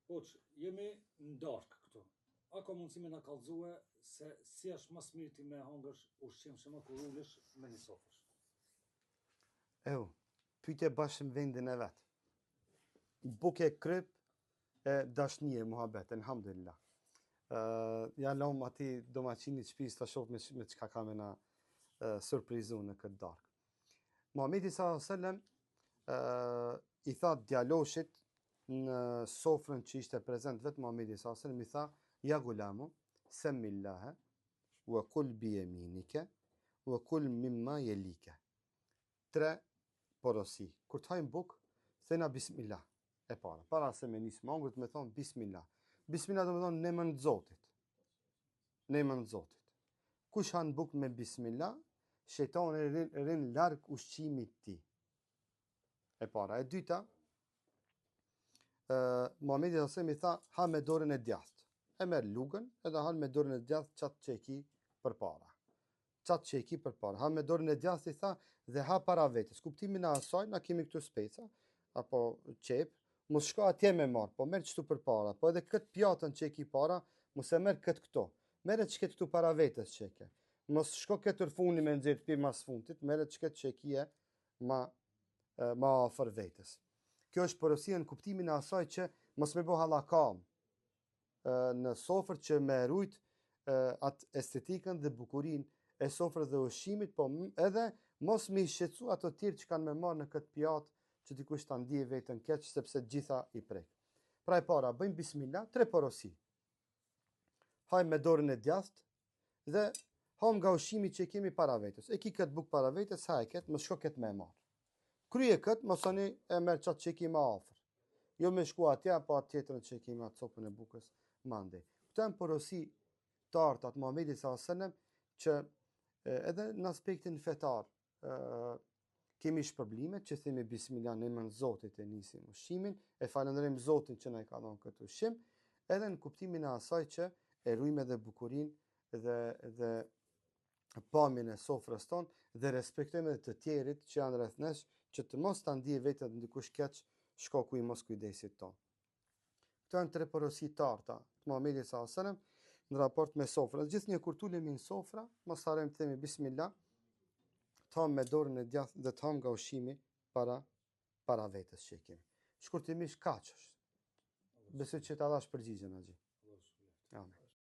Hoç, jemi në darkë këtu. A ka mundësi me na kallëzue se si është mas mirë ti me hangësh ushqim që më kur ulesh me një sofrësh? Pyetje bashkë në vendin e vetë. Buke kryp e dashnie, muhabet, elhamdulillah. Ja lom ati domaçinit shtëpisë ta shoh me çka ka me na surprizu në këtë darkë. Muhamedi s.a.s. I tha djaloshit në sofrën që ishte prezent vetë Muhamedi s.a.s. I tha, ja gulamu, semmillahe, wa kul bi yaminike, wa kul mimma yelike. 3 porosi. Kur të hajmë bukë, thena bismillah e para. Para se me nisë mangët me thonë bismillah. Bismillah do me thonë në emër të Zotit. Në emër të Zotit. Kush hanë bukë me bismillah, shejtani rinë larg ushqimit ti. E para. E dyta, Muhamedi s.a.s. I tha, ha me dorën e djathtë. E merë lugën edhe ha me dorën e djathtë qatë që e ki për para. Qatë që e ki për para. Ha me dorën e djathtë I tha dhe ha para vetës. Kuptimin e asaj, na kemi këtu speca, apo qep, mos shko atje me marë, po merë qëtu për para. Po edhe këtë pjatën që e ki para, mos e merë këtë këto. Merë që këtë këtu para vetës që e ke. Mos shko këtë funi me nxirë pi mas fundit, merë që këtë që e ki e ma afër vetës. Kjo është porosia në kuptimin e asaj që mos me bo hallakam në sofrë që me rujt atë estetikën dhe bukurin e sofrës dhe ushqimit, po edhe mos me shqetësu ato tjerë që kanë me marë në këtë pjatë që dikush ta ndije vetën keq sepse gjitha I prek. Pra e para, bëjmë bismillah, 3 porosi. Hajmë me dorën e djathtë dhe hajmë nga ushqimi që kemi para vetës. E ki këtë bukë para vetës, ha e këtë, mos shko këtë me marë. Kryje këtë, mosoni e merë qatë që ki ma afer. Jo me shku atja, po atë tjetërën që ki ma copën e bukës mande. Këto e më porosi të artat Muhamedi s.a.s. që edhe në aspektin fetar kemi shpërblimet që themi bismillah në emrin e Zotit e nisim ushqimin, e falënderojmë Zotin që na I ka dhënë këtë ushqim, edhe në kuptimin e asaj që e rujmë edhe bukurinë dhe pamjen e sofrës tonë dhe respektojmë edhe të tjerit që janë rreth nesh që të mos ta ndije vetë ndikush keq shkaku I mos kujdesit tonë. Këto janë 3 porosi të arta të Muhamedit s.a.s. Në raport me sofrën. Gjithnjë kur tulemi në sofra, mos harrojmë të themi bismillah, të ham me dorën e djathtë dhe të ham nga ushqimi para vetës që kemi. Shkurtimisht kaq është. Besoj që ta dhash përgjigjen Axhi. Amen.